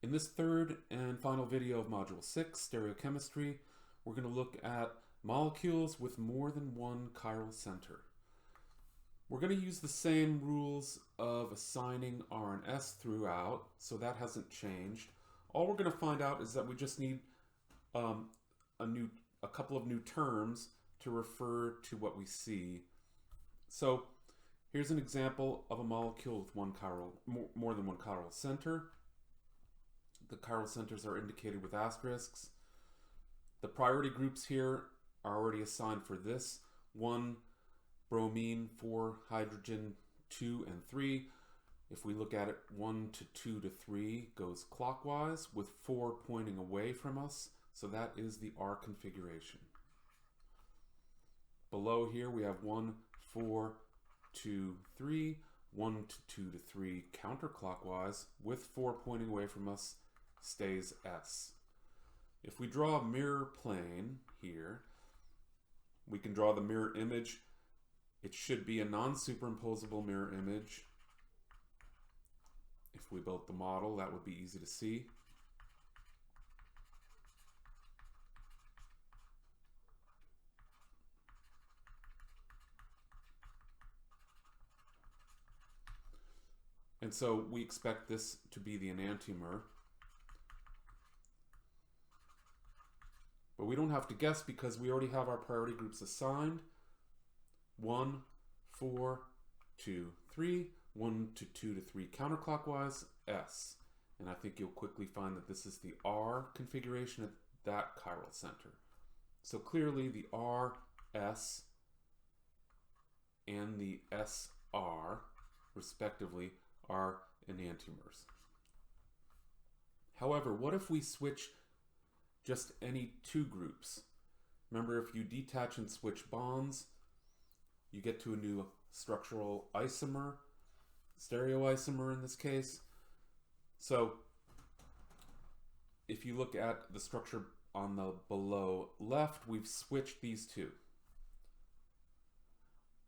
In this third and final video of Module 6, Stereochemistry, we're going to look at molecules with more than one chiral center. We're going to use the same rules of assigning R and S throughout, so that hasn't changed. All we're going to find out is that we just need a couple of new terms to refer to what we see. So here's an example of a molecule with more than one chiral center. The chiral centers are indicated with asterisks. The priority groups here are already assigned for this. 1 bromine, 4 hydrogen, 2 and 3. If we look at it, 1 to 2 to 3 goes clockwise with 4 pointing away from us. So that is the R configuration. Below here we have 1, 4, 2, 3, 1 to 2 to 3 counterclockwise with 4 pointing away from us stays S. If we draw a mirror plane here, we can draw the mirror image. It should be a non-superimposable mirror image. If we built the model, that would be easy to see. And so we expect this to be the enantiomer. But we don't have to guess because we already have our priority groups assigned. 1, 4, 2, 3, 1 to 2 to 3 counterclockwise, S. And I think you'll quickly find that this is the R configuration at that chiral center. So clearly the R, S, and the SR, respectively, are enantiomers. However, what if we switch just any two groups? Remember, if you detach and switch bonds, you get to a new structural isomer, stereoisomer in this case. So if you look at the structure on the below left, we've switched these two.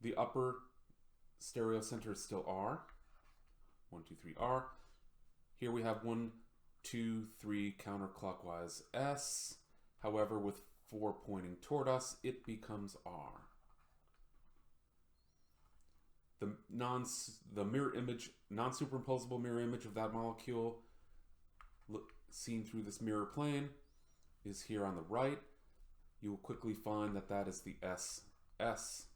The upper stereocenter is still R, 1, 2, 3, R. Here we have 1, 2, 3 counterclockwise S. However, with 4 pointing toward us, it becomes R. The mirror image, non-superimposable mirror image of that molecule, seen through this mirror plane, is here on the right. You will quickly find that that is the SS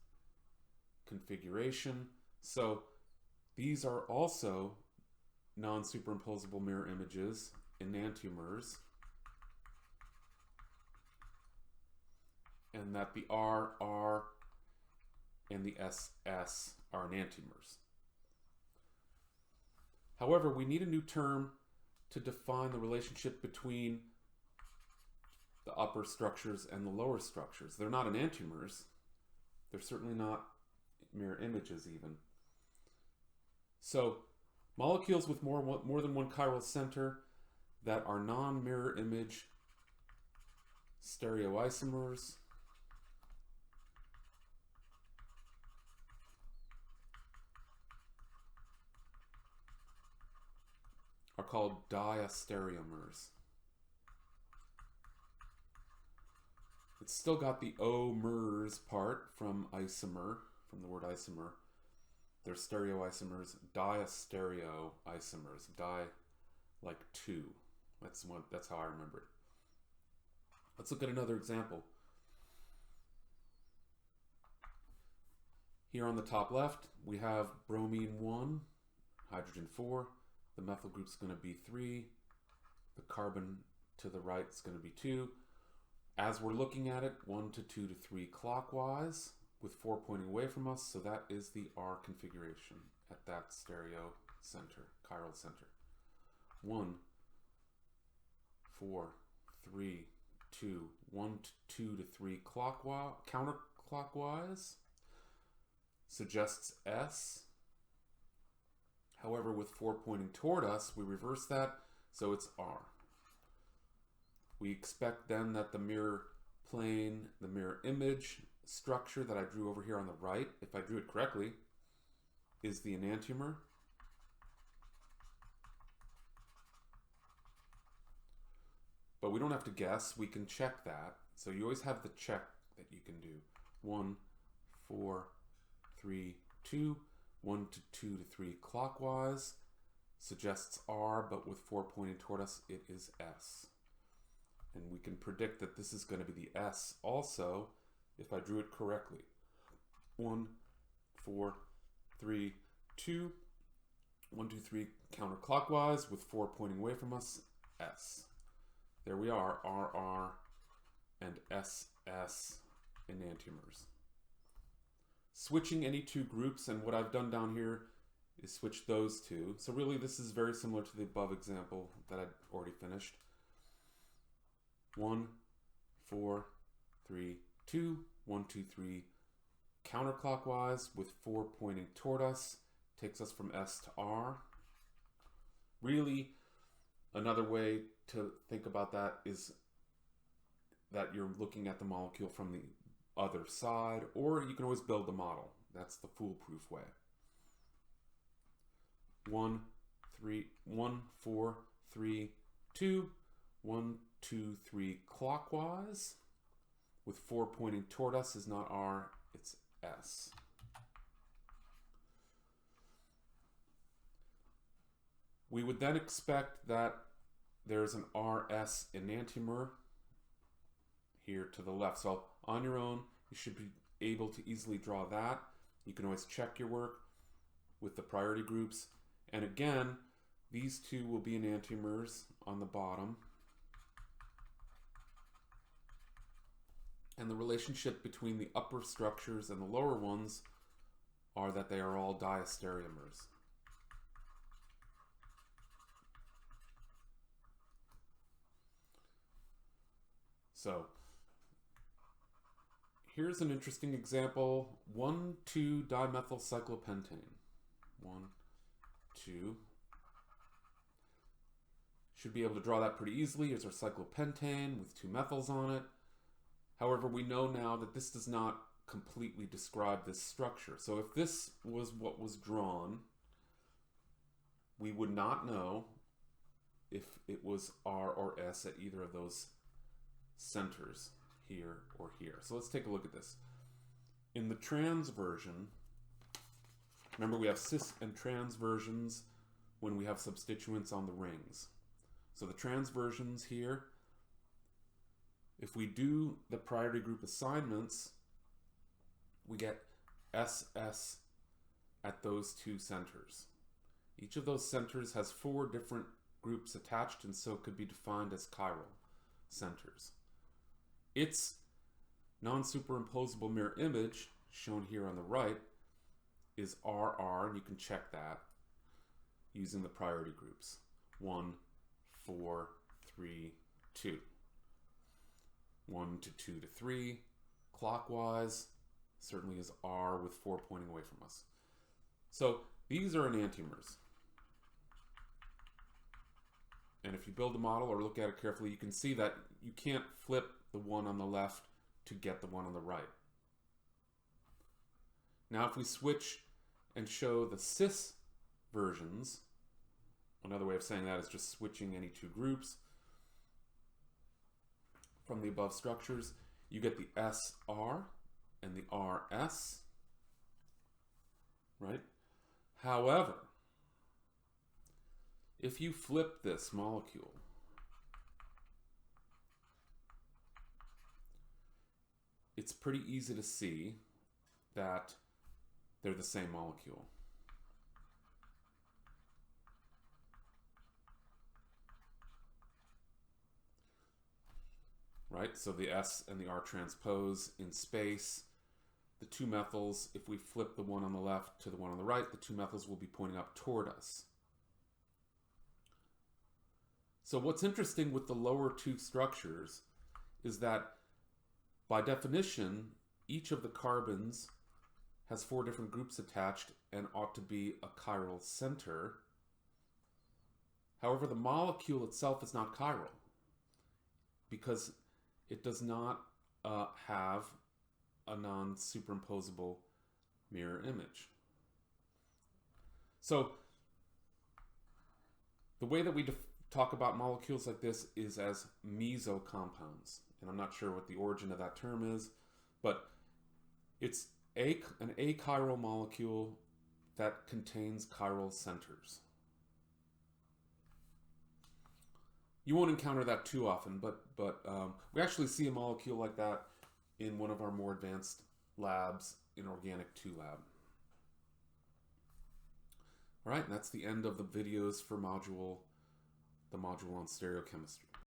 configuration. So these are also non-superimposable mirror images, enantiomers, and that the R, and the SS are enantiomers. However, we need a new term to define the relationship between the upper structures and the lower structures. They're not enantiomers. They're certainly not mirror images even. So molecules with more than one chiral center that are non-mirror image stereoisomers are called diastereomers. It's still got the O-mers part from isomer, from the word isomer. They're stereoisomers, diastereoisomers, di like two. That's how I remember it. Let's look at another example. Here on the top left, we have bromine 1, hydrogen 4. The methyl group is going to be 3. The carbon to the right is going to be 2. As we're looking at it, 1 to 2 to 3 clockwise with 4 pointing away from us. So that is the R configuration at that stereo center, chiral center. 1, 4, 3, 2, 1 to 2 to 3 clockwise, counterclockwise suggests S. However, with 4 pointing toward us, we reverse that, so it's R. We expect then that the mirror plane, the mirror image structure that I drew over here on the right, if I drew it correctly, is the enantiomer. but we don't have to guess. We can check that. So you always have the check that you can do. 1, 4, 3, 2. 1 to 2 to 3 clockwise. Suggests R, but with 4 pointing toward us, it is S. And we can predict that this is going to be the S also if I drew it correctly. 1, 4, 3, 2. 1, 2, 3 counterclockwise with 4 pointing away from us, S. There we are, RR and SS enantiomers. Switching any two groups, and what I've done down here is switch those two. So really this is very similar to the above example that I'd already finished. 1, 4, 3, 2. 1, 2, 3 counterclockwise with 4 pointing toward us. Takes us from S to R. Really, another way to think about that is that you're looking at the molecule from the other side, or you can always build the model. That's the foolproof way. 1, 4, 3, 2. 1, 2, 3 clockwise with 4 pointing toward us is not R, it's S. We would then expect that there's an RS enantiomer here to the left. So on your own, you should be able to easily draw that. You can always check your work with the priority groups. And again, these two will be enantiomers on the bottom. And the relationship between the upper structures and the lower ones are that they are all diastereomers. So here's an interesting example. 1,2-dimethylcyclopentane. 1, 2. Should be able to draw that pretty easily. Here's our cyclopentane with 2 methyls on it. However, we know now that this does not completely describe this structure. So if this was what was drawn, we would not know if it was R or S at either of those centers, here or here. So let's take a look at this. In the trans version, remember we have cis and trans versions when we have substituents on the rings. So the trans versions here, if we do the priority group assignments, we get SS at those two centers. Each of those centers has 4 different groups attached, and so could be defined as chiral centers. Its non-superimposable mirror image, shown here on the right, is RR, and you can check that using the priority groups. 1, 4, 3, 2. 1 to 2 to 3, clockwise, certainly is R with 4 pointing away from us. So these are enantiomers. And if you build a model or look at it carefully, you can see that you can't flip the one on the left to get the one on the right. Now if we switch and show the cis versions, another way of saying that is just switching any two groups from the above structures, you get the SR and the RS, right? However, if you flip this molecule, it's pretty easy to see that they're the same molecule. Right? So the S and the R transpose in space. The 2 methyls, if we flip the one on the left to the one on the right, the 2 methyls will be pointing up toward us. So what's interesting with the lower 2 structures is that by definition, each of the carbons has 4 different groups attached and ought to be a chiral center. However, the molecule itself is not chiral because it does not have a non-superimposable mirror image. So the way that we talk about molecules like this is as mesocompounds. And I'm not sure what the origin of that term is, but it's an achiral molecule that contains chiral centers. You won't encounter that too often, but we actually see a molecule like that in one of our more advanced labs, in Organic 2 lab. All right, and that's the end of the videos for the module on stereochemistry.